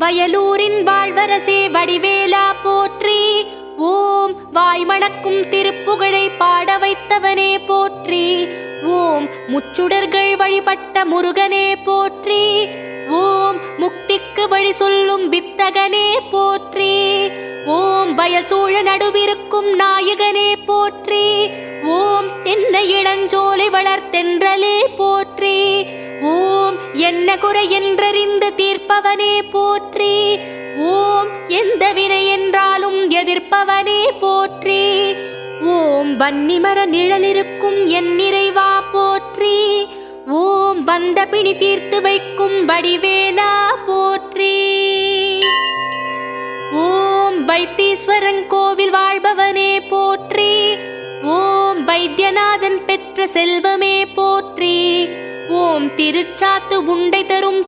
வயலூரின் வாழ்வரசே வடிவேலா போற்றி. ஓம் வாய்மணக்கும் திருப்புகழை பாட வைத்தவனே போற்றி. ஓம் முச்சுடர்கள் வழிபட்ட முருகனே போற்றி. ஓம் முக்திக்கு வழி சொல்லும் வித்தகனே போற்றி. ஓம் வயல் சூழ நடுவிருக்கும் நாயகனே போற்றி. ஓம் தென்னை இளஞ்சோலை வளர்த்தென்றலே போற்றி. ஓம் என்ன குறை என்றறிந்து தீர்ப்பவனே போற்றி. ஓம் எந்த வினை என்றாலும் எதிர்ப்பவனே போற்றி. ஓம் வன்னிமர நிழலிருக்கும் என் நிறைவா போற்றி. ஓம் வந்த பிணி தீர்த்து வைக்கும் வடிவேலா போற்றி. ஓம் வைத்தீஸ்வரன் கோவில் வாழ்பவனே போற்றி. ஓம் வைத்தியநாதன் பெற்ற செல்வமே போற்றி. ஓம் திருச்சாத்து உண்டை தரும்